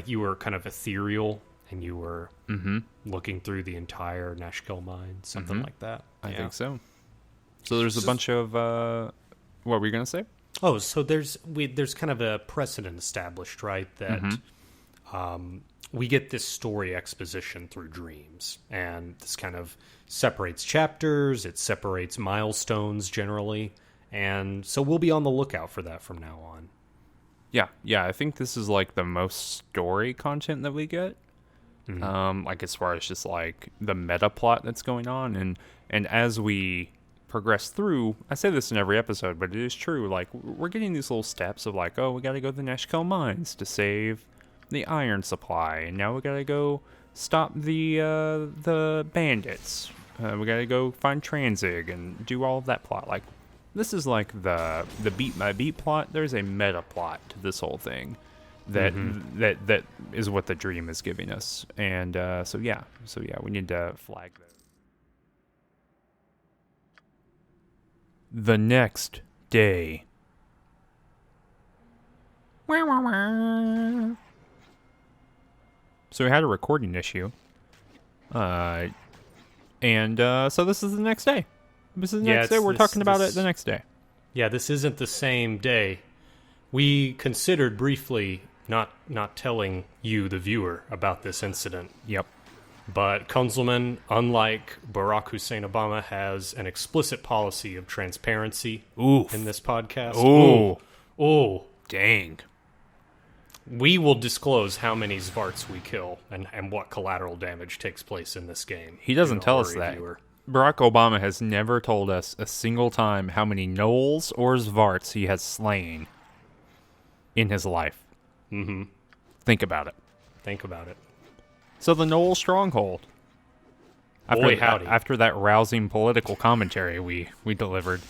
you were kind of ethereal, and you were looking through the entire Nashkel mine, something like that. I think so. So there's a bunch of what were you gonna say? Oh, so there's kind of a precedent established, right? That we get this story exposition through dreams, and this kind of separates chapters, it separates milestones generally, and so we'll be on the lookout for that from now on. Yeah, I think this is like the most story content that we get. Like as far as just like the meta plot that's going on, and as we progress through, I say this in every episode, but it is true, like we're getting these little steps of like, oh, we gotta go to the Nashkel mines to save the iron supply, and now we gotta go stop the bandits. We gotta go find Transig and do all of that plot. Like, this is like the beat by beat plot. There's a meta plot to this whole thing that that is what the dream is giving us. And so yeah, we need to flag that. The next day. So we had a recording issue. So this is the next day. This is the next day. We're talking about it the next day. Yeah, this isn't the same day. We considered briefly not telling you, the viewer, about this incident. Yep. But Kunzelman, unlike Barack Hussein Obama, has an explicit policy of transparency in this podcast. Oh, dang. We will disclose how many Zvarts we kill and what collateral damage takes place in this game. He doesn't tell us that. Viewer. Barack Obama has never told us a single time how many Gnolls or Zvarts he has slain in his life. Think about it. So the Gnoll stronghold. After that rousing political commentary we delivered,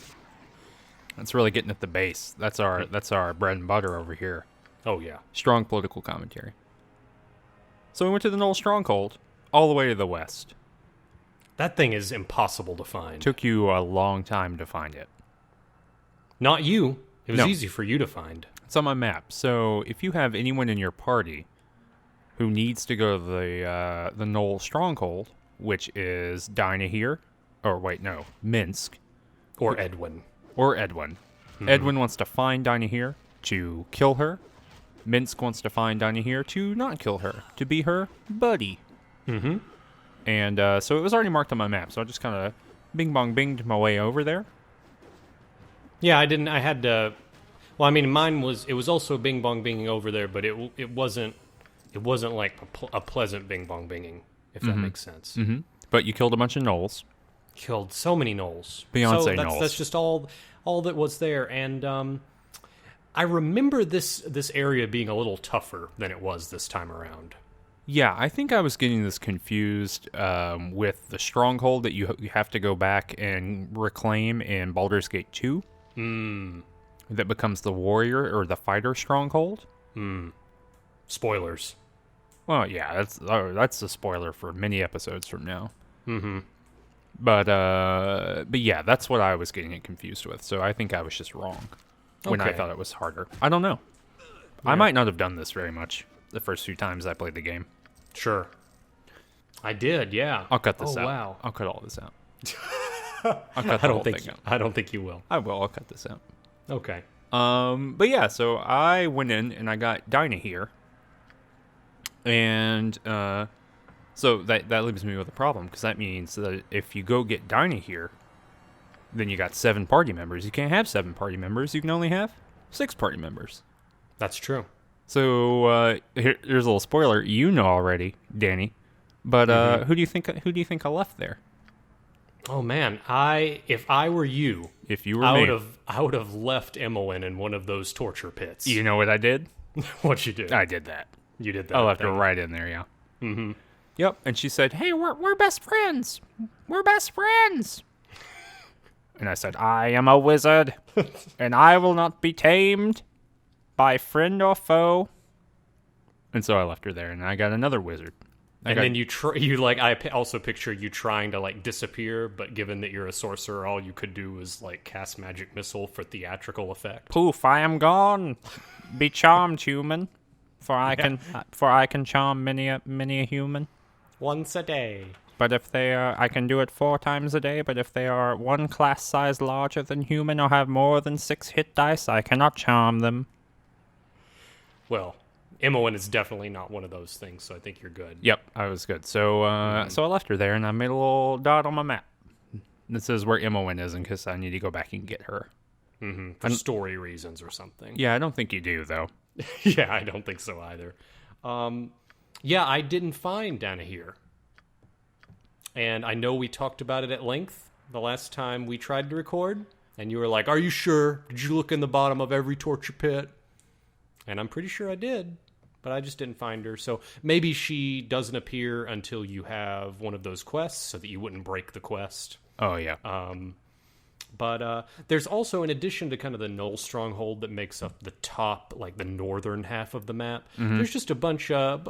that's really getting at the base. That's our bread and butter over here. Oh yeah, strong political commentary. So we went to the Gnoll stronghold, all the way to the west. That thing is impossible to find. Took you a long time to find it. Not you. It was easy for you to find. It's on my map. So if you have anyone in your party who needs to go to the Gnoll stronghold, which is Minsk. Or Edwin. Edwin wants to find Dinahir to kill her. Minsk wants to find Dinahir to not kill her, to be her buddy. And so it was already marked on my map, so I just kind of binged my way over there. Yeah, I had to... Well, I mean, it was also binging over there, but it wasn't It wasn't like a pleasant bing bong binging, if that makes sense. Mm-hmm. But you killed a bunch of gnolls. Killed so many gnolls. Beyonce gnolls. That's just all that was there. And I remember this area being a little tougher than it was this time around. Yeah, I think I was getting this confused with the stronghold that you have to go back and reclaim in Baldur's Gate 2. That becomes the warrior or the fighter stronghold. Spoilers. Well, yeah, that's a spoiler for many episodes from now. Mm-hmm. But yeah, that's what I was getting it confused with. So I think I was just wrong when I thought it was harder. I don't know. Yeah. I might not have done this very much the first few times I played the game. Sure. I did, yeah. I'll cut this out. Wow. I'll cut all this out. I'll cut the whole thing out. I don't think you will. I will. I'll cut this out. Okay. But yeah, so I went in and I got Danni here. And so that leaves me with a problem, because that means that if you go get Danni here, then you got 7 party members. You can't have 7 party members. You can only have 6 party members. That's true. So here's a little spoiler. You know already, Danni, but who do you think I left there? Oh man, if I were you, if you were me, I would have left Emmeline in one of those torture pits. You know what I did? What'd you do? I did that. You did that. I left her right in there, yeah. Mm-hmm. Yep, and she said, "Hey, we're best friends. We're best friends." And I said, "I am a wizard, and I will not be tamed by friend or foe." And so I left her there, and I got another wizard. Then I also picture you trying to like disappear, but given that you're a sorcerer, all you could do was like cast magic missile for theatrical effect. Poof! I am gone. Be charmed, human. For I can charm many a human. Once a day. But if they are, I can do it 4 times a day. But if they are 1 class size larger than human or have more than 6 hit dice, I cannot charm them. Well, Emmeline is definitely not one of those things, so I think you're good. Yep, I was good. So, so I left her there, and I made a little dot on my map that says where Emmeline is, in case I need to go back and get her. Mm-hmm. For story reasons or something. Yeah, I don't think you do, though. Yeah, I don't think so either. Yeah, I didn't find Danni here. And I know we talked about it at length the last time we tried to record. And you were like, "Are you sure? Did you look in the bottom of every torture pit?" And I'm pretty sure I did. But I just didn't find her. So maybe she doesn't appear until you have one of those quests so that you wouldn't break the quest. Oh, yeah. But there's also, in addition to kind of the Gnoll stronghold that makes up the top, like the northern half of the map, there's just a bunch of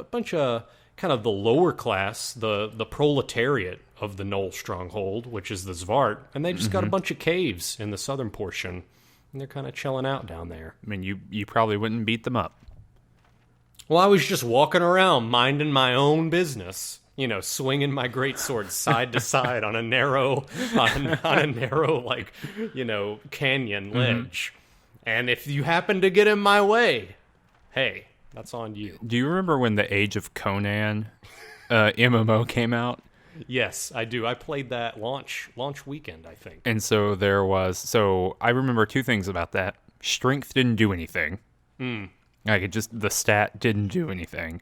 kind of the lower class, the proletariat of the Gnoll stronghold, which is the Zvart, and they just got a bunch of caves in the southern portion, and they're kind of chilling out down there. I mean, you probably wouldn't beat them up. Well, I was just walking around, minding my own business. You know, swinging my greatsword side to side on a narrow, like, you know, canyon ledge. And if you happen to get in my way, hey, that's on you. Do you remember when the Age of Conan MMO came out? Yes, I do. I played that launch weekend, I think. And so I remember 2 things about that. Strength didn't do anything. Like, the stat didn't do anything.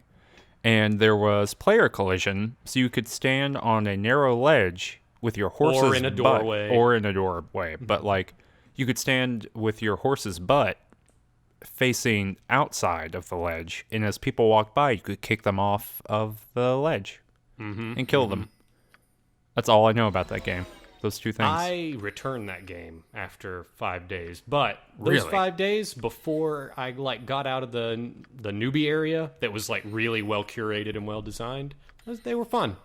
And there was player collision, so you could stand on a narrow ledge with your horse's butt. Or in a doorway. But, like, you could stand with your horse's butt facing outside of the ledge. And as people walked by, you could kick them off of the ledge and kill them. That's all I know about that game. Those 2 things. I returned that game after 5 days, but those 5 days before I got out of the newbie area that was like really well curated and well designed, they were fun.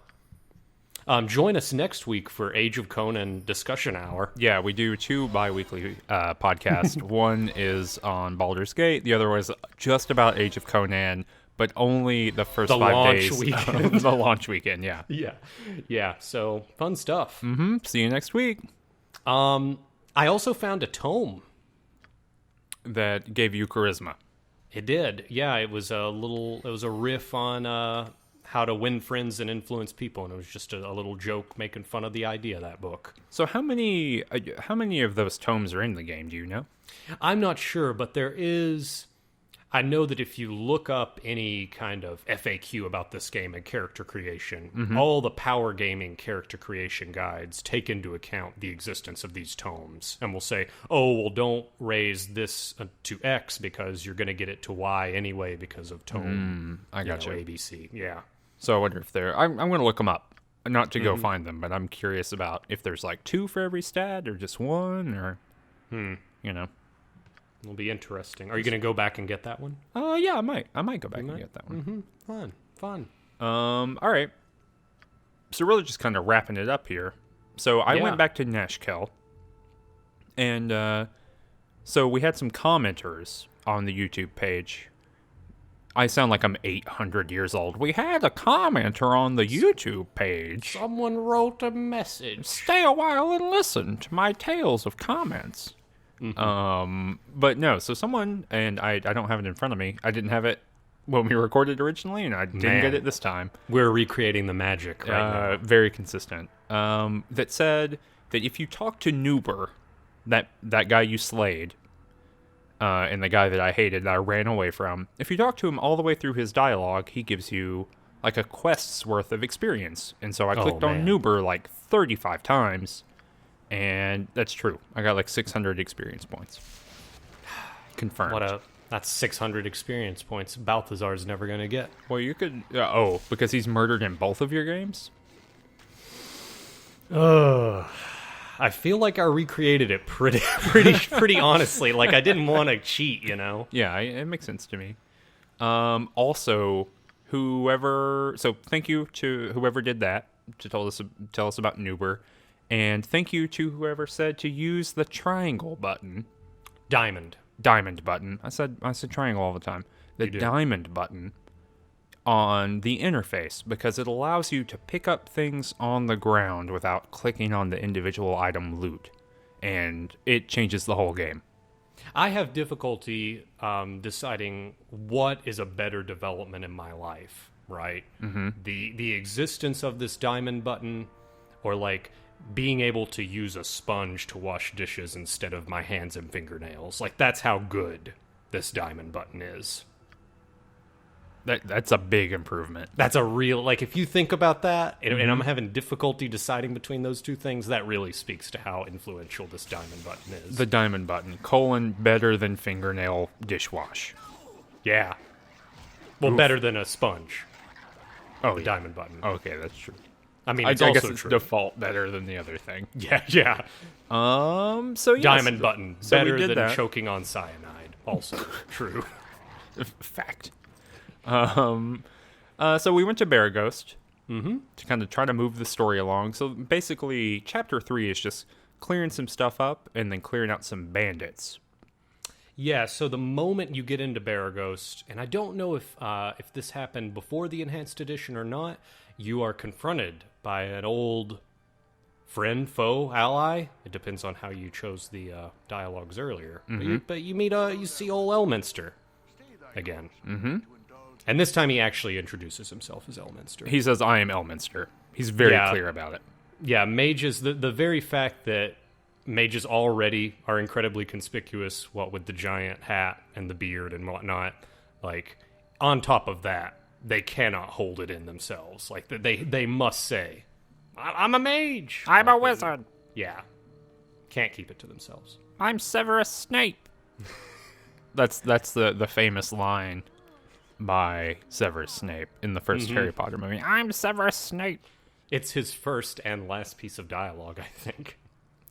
Join us next week for Age of Conan discussion hour. Yeah, we do 2 bi-weekly podcasts. One is on Baldur's Gate. The other was just about Age of Conan, but only the first 5 days of the launch weekend. Yeah. Yeah. So fun stuff. See you next week. I also found a tome that gave you charisma. It did. Yeah, it was a riff on how to win friends and influence people, and it was just a little joke making fun of the idea of that book. So how many of those tomes are in the game? Do you know? I'm not sure, but there is. I know that if you look up any kind of FAQ about this game and character creation, all the power gaming character creation guides take into account the existence of these tomes, and will say, oh, well, don't raise this to X because you're going to get it to Y anyway because of tome I gotcha. ABC. Yeah. So I wonder if I'm going to look them up. Not to go find them, but I'm curious about if there's like 2 for every stat or just 1 or, you know. It'll be interesting. Are you going to go back and get that one? Yeah, I might. I might go back and get that one. Fun. All right. So really just kind of wrapping it up here. So I went back to Nashkel, and so we had some commenters on the YouTube page. I sound like I'm 800 years old. We had a commenter on the YouTube page. Someone wrote a message. Stay a while and listen to my tales of comments. But no, so someone, and I don't have it in front of me. I didn't have it when we recorded originally, and I didn't get it this time. We're recreating the magic right now. Very consistent. That said that if you talk to Noober, that guy you slayed, and the guy that I hated, that I ran away from, if you talk to him all the way through his dialogue, he gives you like a quest's worth of experience. And so I clicked on Noober like 35 times, and that's true. I got like 600 experience points. Confirmed. That's 600 experience points Balthazar's never going to get. Well, you could... because he's murdered in both of your games? I feel like I recreated it pretty honestly. Like, I didn't want to cheat, you know? Yeah, it makes sense to me. Also, so thank you to whoever did that, to tell us about Noober. And thank you to whoever said to use the triangle button. Diamond Button. I said triangle all the time. The diamond button on the interface, because it allows you to pick up things on the ground without clicking on the individual item loot, and it changes the whole game. I have difficulty deciding what is a better development in my life, right? The existence of this diamond button, or like being able to use a sponge to wash dishes instead of my hands and fingernails. Like, that's how good this diamond button is. That's a big improvement. That's a real, like, if you think about that, and I'm having difficulty deciding between those two things, that really speaks to how influential this diamond button is. The diamond button, better than fingernail dishwash. Yeah. Well, better than a sponge. Oh, the diamond button. Okay, that's true. I mean, I it's also guess it's true. default better than the other thing. Yeah. So yes, diamond button, so better than that. choking on cyanide. Also true. Fact. So we went to Baragost to kind of try to move the story along. So basically, Chapter 3 is just clearing some stuff up and then clearing out some bandits. Yeah, so the moment you get into Baragost, and I don't know if this happened before the Enhanced Edition or not, you are confronted by an old friend, foe, ally. It depends on how you chose the dialogues earlier. But you see old Elminster again. And this time he actually introduces himself as Elminster. He says, I am Elminster. He's very clear about it. Yeah, mages, the very fact that mages already are incredibly conspicuous, what with the giant hat and the beard and whatnot, like, on top of that, they cannot hold it in themselves. Like, they must say, I'm a mage. I'm a wizard. Yeah. Can't keep it to themselves. I'm Severus Snape. That's the famous line by Severus Snape in the first Harry Potter movie. I'm Severus Snape. It's his first and last piece of dialogue, I think.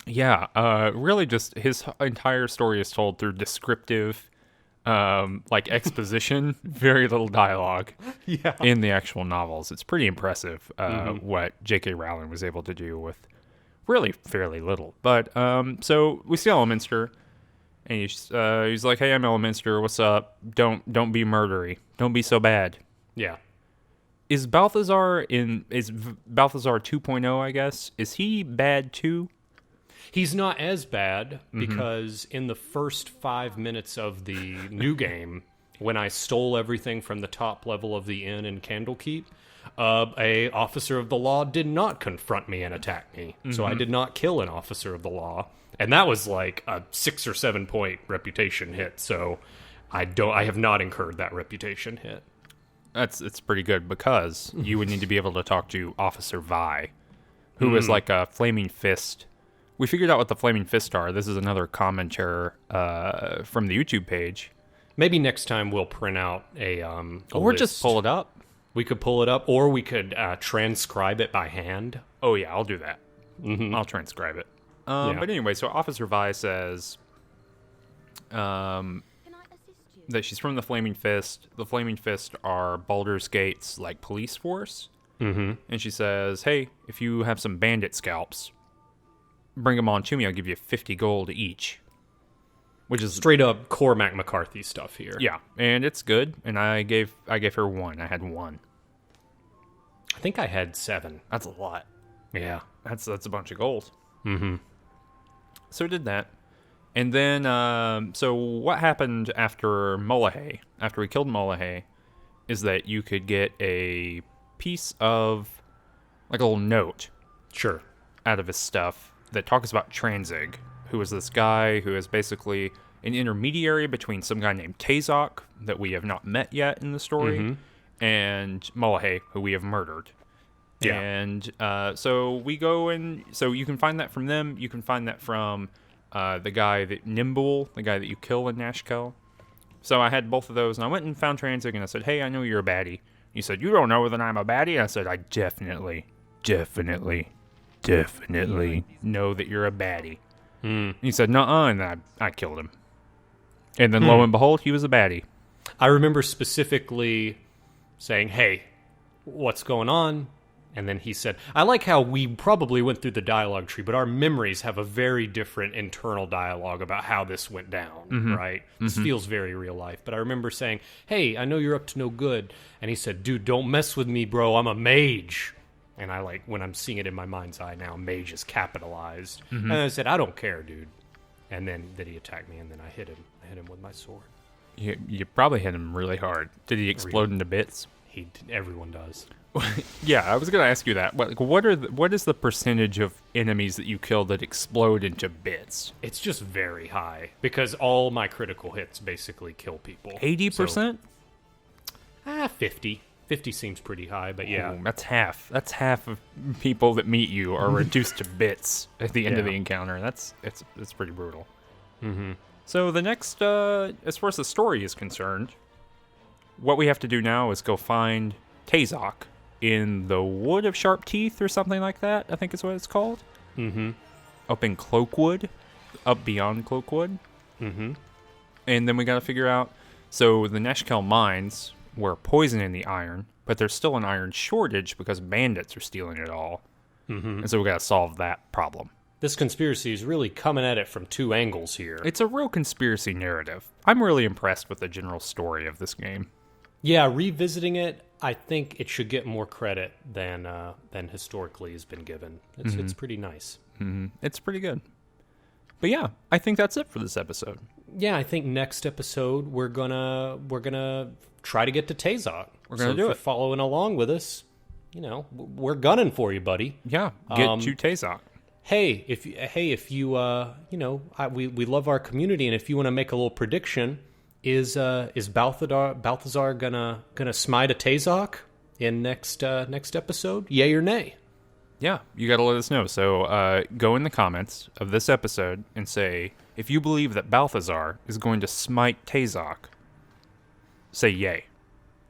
Yeah, really just his entire story is told through descriptive, like exposition, very little dialogue in the actual novels. It's pretty impressive what J.K. Rowling was able to do with really fairly little. But so we see Elminster, and he's like, "Hey, I'm Elminster. What's up? Don't be murdery. Don't be so bad." Yeah. Is Balthazar 2.0, I guess? Is he bad too? He's not as bad because in the first 5 minutes of the new game, when I stole everything from the top level of the inn in Candlekeep, a officer of the law did not confront me and attack me. So I did not kill an officer of the law. And that was like a 6 or 7 point reputation hit. So I have not incurred that reputation hit. It's pretty good because you would need to be able to talk to Officer Vi, who is like a flaming fist. We figured out what the flaming fist are. This is another commenter from the YouTube page. Maybe next time we'll print out a Or list. just pull it up. We could pull it up, or we could transcribe it by hand. Oh yeah, I'll do that. I'll transcribe it. Yeah. But anyway, so Officer Vi says that she's from the Flaming Fist. The Flaming Fist are Baldur's Gate's like police force. Mm-hmm. And she says, hey, if you have some bandit scalps, bring them on to me. I'll give you 50 gold each. Which is Straight up Cormac McCarthy stuff here. yeah, and it's good. And I gave her one. I had one. I think I had 7. That's a lot. Yeah. That's a bunch of gold. Mm-hmm. So we did that. And then, so what happened after Mullahay, after we killed Mullahay, is that you could get a piece of, like a little note Sure. out of his stuff that talks about Transig, who is this guy who is basically an intermediary between some guy named Tazok, that we have not met yet in the story, and Mullahay, who we have murdered. Yeah. And so we go and so you can find that from them. You can find that from the guy that Nimble, the guy that you kill in Nashkel. So I had both of those, and I went and found Transig, and I said, hey, I know you're a baddie. He said, you don't know that I'm a baddie? And I said, I definitely know that you're a baddie. He said, nuh-uh, and I killed him. And then lo and behold, he was a baddie. I remember specifically saying, hey, what's going on? And then he said, I like how we probably went through the dialogue tree, but our memories have a very different internal dialogue about how this went down, right? This feels very real life. But I remember saying, hey, I know you're up to no good. And he said, dude, don't mess with me, bro. I'm a mage. And I like, when I'm seeing it in my mind's eye now, mage is capitalized. And I said, I don't care, dude. And then he attacked me, and then I hit him. I hit him with my sword. You probably hit him really hard. Did he explode into bits? Everyone does. Yeah, I was going to ask you that. What is the percentage of enemies that you kill that explode into bits? It's just very high, because all my critical hits basically kill people. 80%? 50. 50 seems pretty high, but yeah. Ooh, that's half. That's half of people that meet you are reduced to bits at the end of the encounter. It's pretty brutal. Mm-hmm. So the next, as far as the story is concerned, what we have to do now is go find Tazok in the Wood of Sharp Teeth or something like that, I think is what it's called. Mm-hmm. Up in Cloakwood. Up beyond Cloakwood. Mm-hmm. And then we got to figure out, so the Nashkel mines were poison in the iron, but there's still an iron shortage because bandits are stealing it all. Mm-hmm. And so we got to solve that problem. This conspiracy is really coming at it from 2 angles here. It's a real conspiracy narrative. I'm really impressed with the general story of this game. Yeah, revisiting it, I think it should get more credit than historically has been given. It's pretty nice. Mm-hmm. It's pretty good. But yeah, I think that's it for this episode. Yeah, I think next episode we're gonna try to get to Tazok. We're gonna do if you're it. following along with us, we're gunning for you, buddy. Yeah, get to Tazok. Hey, if you we love our community, and if you want to make a little prediction, is Balthazar gonna smite a Tazok in next episode? Yay or nay? Yeah, you got to let us know. So go in the comments of this episode and say, if you believe that Balthazar is going to smite Tazok, say yay.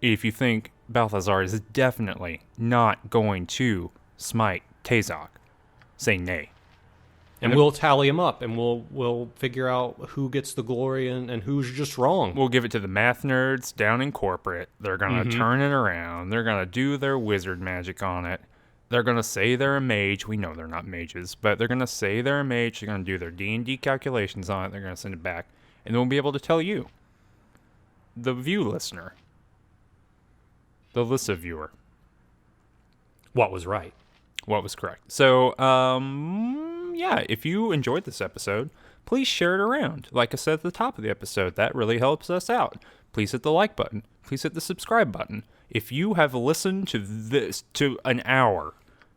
If you think Balthazar is definitely not going to smite Tazok, say nay. And we'll tally them up, and we'll figure out who gets the glory and who's just wrong. We'll give it to the math nerds down in corporate. They're going to turn it around. They're going to do their wizard magic on it. They're going to say they're a mage. We know they're not mages, but they're going to say they're a mage. They're going to do their D&D calculations on it. They're going to send it back. And then we'll be able to tell you, the view listener, the Lissa viewer, What was right. what was correct. So, yeah, if you enjoyed this episode, please share it around. Like I said at the top of the episode, that really helps us out. Please hit the like button. Please hit the subscribe button. If you have listened to an hour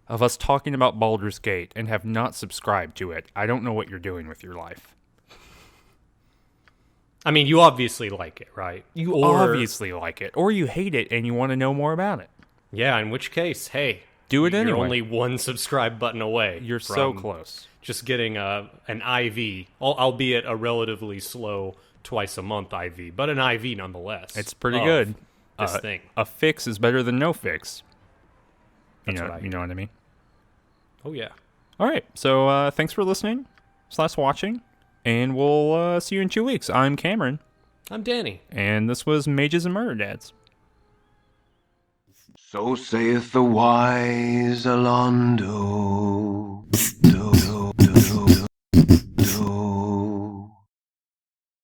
of us talking about Baldur's Gate and have not subscribed to it, I don't know what you're doing with your life. I mean, you obviously like it, right? You obviously like it, or you hate it and you want to know more about it. Yeah, in which case, hey, do it anyway. You're only one subscribe button away. You're so close. Just getting an IV, albeit a relatively slow twice-a-month IV, but an IV nonetheless. It's pretty good. This thing. A fix is better than no fix. You know what I mean? Oh, yeah. All right, so thanks for listening / watching, and we'll see you in 2 weeks. I'm Cameron. I'm Danny. And this was Mages and Murderdads. So saith the wise Alondo.